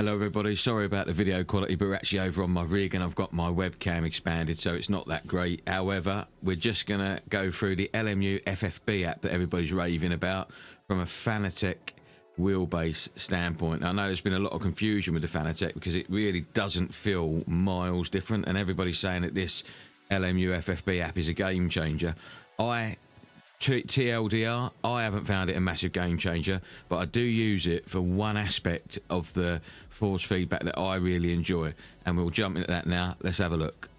Hello everybody, sorry about the video quality, but we're actually over on my rig and I've got my webcam expanded, so it's not that great. However, we're just going to go through the LMU FFB app that everybody's raving about from a Fanatec wheelbase standpoint. I know there's been a lot of confusion with the Fanatec because it really doesn't feel miles different, and everybody's saying that this LMU FFB app is a game changer. TLDR, I haven't found it a massive game changer, but I do use it for one aspect of the force feedback that I really enjoy, and we'll jump into that now. Let's have a look.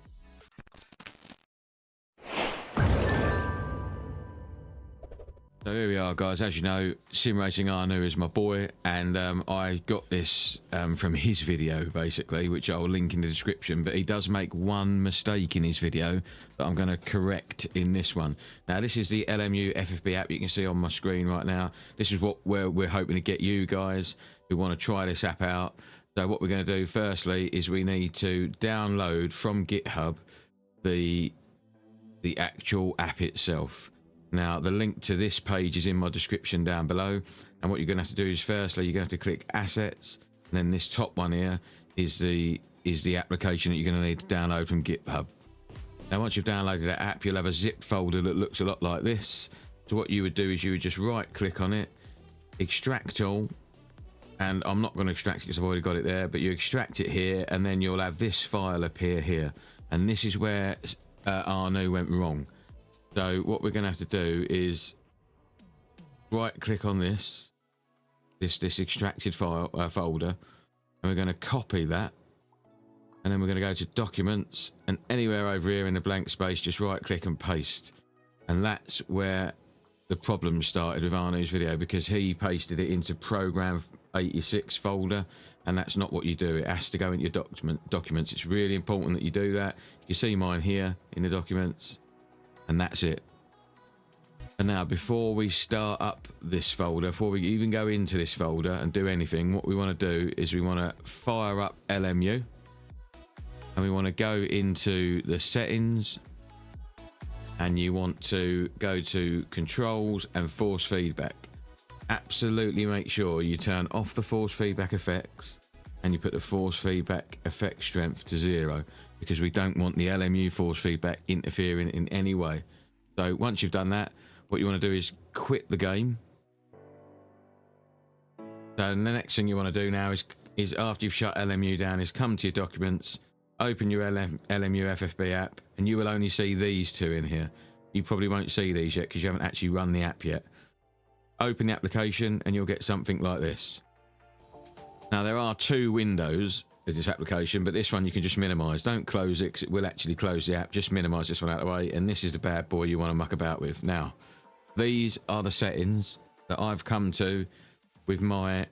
So here we are, guys. As you know, Sim Racing Arnout is my boy, and I got this from his video, basically, which I'll link in the description. But he does make one mistake in his video that I'm going to correct in this one. Now, this is the LMU FFB app you can see on my screen right now. This is where we're hoping to get you guys who want to try this app out. So what we're going to do, firstly, is we need to download from GitHub the actual app itself. Now, the link to this page is in my description down below. And what you're going to have to do is, firstly, you're going to have to click Assets. And then this top one here is the application that you're going to need to download from GitHub. Now, once you've downloaded that app, you'll have a zip folder that looks a lot like this. So what you would do is you would just right-click on it, extract all. And I'm not going to extract it because I've already got it there. But you extract it here, and then you'll have this file appear here. And this is where Arnout went wrong. So what we're going to have to do is right click on this extracted file folder, and we're going to copy that, and then we're going to go to documents, and anywhere over here in the blank space, just right click and paste. And that's where the problem started with Arnout's video, because he pasted it into program 86 folder, and that's not what you do. It has to go into your documents. It's really important that you do that. You can see mine here in the documents. And that's it. And now, before we start up this folder, before we even go into this folder and do anything, what we want to do is we want to fire up LMU, and we want to go into the settings, and you want to go to controls and force feedback. Absolutely make sure you turn off the force feedback effects, and you put the force feedback effect strength to 0, because we don't want the LMU force feedback interfering in any way. So once you've done that, what you want to do is quit the game. So the next thing you want to do now is after you've shut LMU down, is come to your documents, open your LMU FFB app, and you will only see these two in here. You probably won't see these yet because you haven't actually run the app yet. Open the application and you'll get something like this. Now, there are two windows of this application, but this one you can just minimize. Don't close it because it will actually close the app. Just minimize this one out of the way, and this is the bad boy you want to muck about with. Now, these are the settings that I've come to with my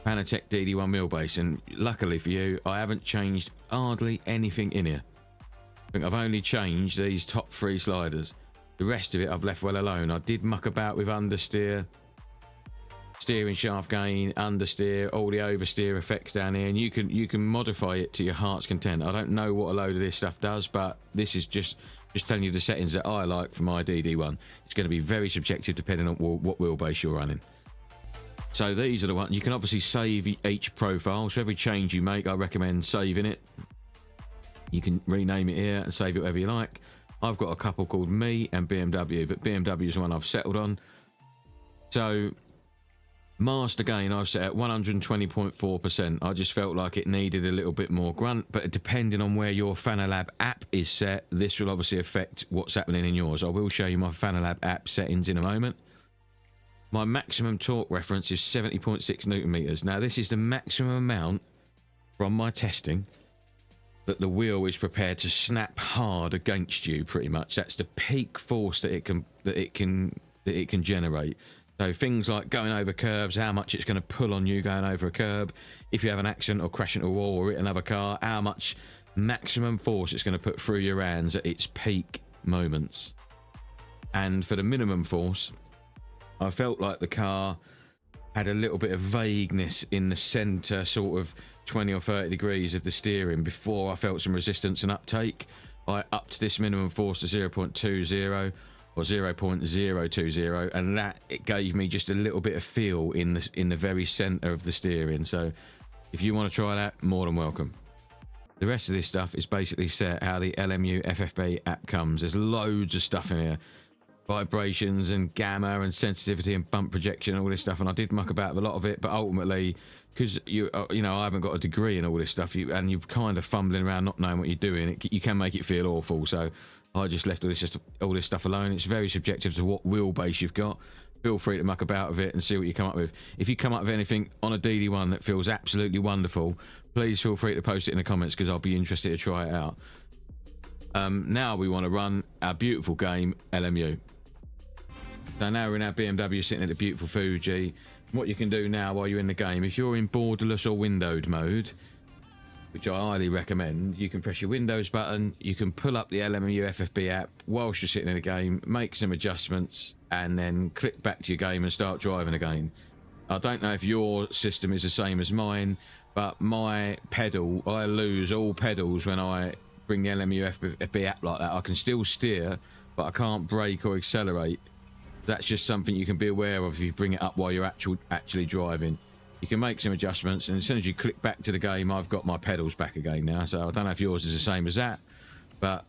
Fanatec DD1 wheelbase, and luckily for you, I haven't changed hardly anything in here. I think I've only changed these top 3 sliders. The rest of it I've left well alone. I did muck about with understeer, steering shaft gain, understeer, all the oversteer effects down here, and you can modify it to your heart's content. I don't know what a load of this stuff does, but this is just telling you the settings that I like for my DD1. It's going to be very subjective depending on what wheelbase you're running. So these are the ones you can obviously save each profile. So every change you make, I recommend saving it. You can rename it here and save it whatever you like. I've got a couple called Me and BMW, but BMW is the one I've settled on. So master gain I've set at 120.4%. I just felt like it needed a little bit more grunt, but depending on where your FanaLab app is set, this will obviously affect what's happening in yours. I will show you my FanaLab app settings in a moment. My maximum torque reference is 70.6 Newton meters. Now, this is the maximum amount from my testing that the wheel is prepared to snap hard against you. Pretty much, that's the peak force that it can generate. So things like going over curbs, how much it's going to pull on you going over a curb. If you have an accident or crash into a wall or hit another car, how much maximum force it's going to put through your hands at its peak moments. And for the minimum force, I felt like the car had a little bit of vagueness in the center, sort of 20 or 30 degrees of the steering before I felt some resistance and uptake. I upped this minimum force to 0.20 or 0.020, and it gave me just a little bit of feel in the very center of the steering. So If you want to try that, more than welcome. The rest of this stuff is basically set how the LMU FFB app comes. There's loads of stuff in here. Vibrations and gamma and sensitivity and bump projection, all this stuff. And I did muck about with a lot of it, but ultimately, because you know, I haven't got a degree in all this stuff, and you're kind of fumbling around not knowing what you're doing, you can make it feel awful. So I just left all this stuff alone. It's very subjective to what wheelbase you've got. Feel free to muck about with it and see what you come up with. If you come up with anything on a DD1 that feels absolutely wonderful, please feel free to post it in the comments, because I'll be interested to try it out. Now we want to run our beautiful game, LMU. So now we're in our BMW sitting at the beautiful Fuji. What you can do now while you're in the game, if you're in borderless or windowed mode, which I highly recommend, you can press your Windows button, you can pull up the LMU FFB app whilst you're sitting in the game, make some adjustments, and then click back to your game and start driving again. I don't know if your system is the same as mine, but my pedal, I lose all pedals when I bring the LMU FFB app like that. I can still steer, but I can't brake or accelerate. That's just something you can be aware of if you bring it up while you're actually driving. You can make some adjustments, and as soon as you click back to the game, I've got my pedals back again now. So I don't know if yours is the same as that, but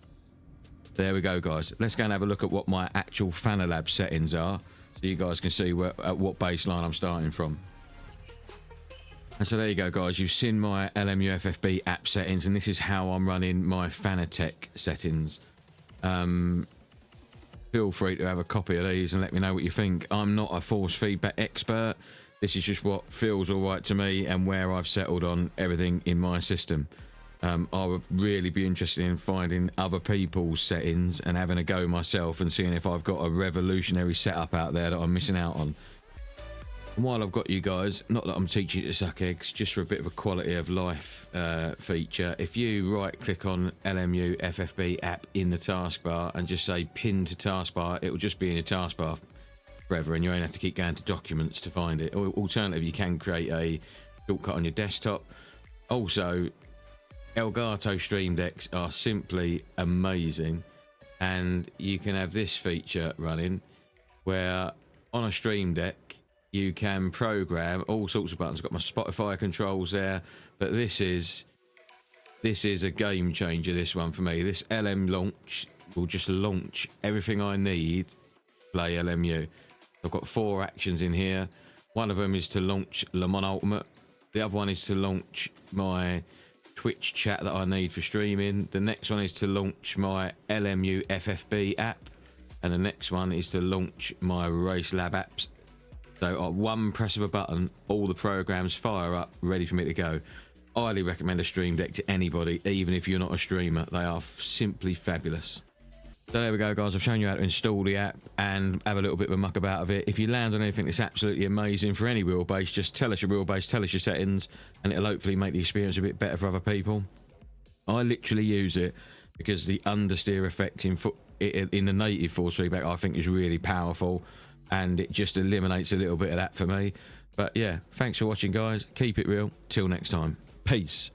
there we go, guys. Let's go and have a look at what my actual FanaLab settings are, so you guys can see at what baseline I'm starting from. And so there you go, guys. You've seen my LMU FFB app settings, and this is how I'm running my Fanatec settings. Feel free to have a copy of these and let me know what you think. I'm not a force feedback expert. This is just what feels all right to me and where I've settled on everything in my system. I would really be interested in finding other people's settings and having a go myself and seeing if I've got a revolutionary setup out there that I'm missing out on. And while I've got you guys, not that I'm teaching you to suck eggs, just for a bit of a quality of life feature, if you right click on LMU FFB app in the taskbar and just say pin to taskbar, it will just be in your taskbar forever, and you won't have to keep going to documents to find it. Or alternatively, you can create a shortcut on your desktop. Also, Elgato Stream Decks are simply amazing, and you can have this feature running where on a Stream Deck you can program all sorts of buttons. I've got my Spotify controls there, but this is a game changer, this one for me. This LM launch will just launch everything I need to play LMU. I've got 4 actions in here. One of them is to launch Mans Ultimate. The other one is to launch my Twitch chat that I need for streaming. The next one is to launch my LMU FFB app. And the next one is to launch my FanaLab apps. So at one press of a button, all the programs fire up, ready for me to go. I highly recommend a Stream Deck to anybody, even if you're not a streamer. They are simply fabulous. So there we go, guys. I've shown you how to install the app and have a little bit of a muck about of it. If you land on anything that's absolutely amazing for any wheelbase, just tell us your wheelbase, tell us your settings, and it'll hopefully make the experience a bit better for other people. I literally use it because the understeer effect in the native force feedback I think is really powerful, and it just eliminates a little bit of that for me. But yeah, thanks for watching, guys. Keep it real. Till next time. Peace.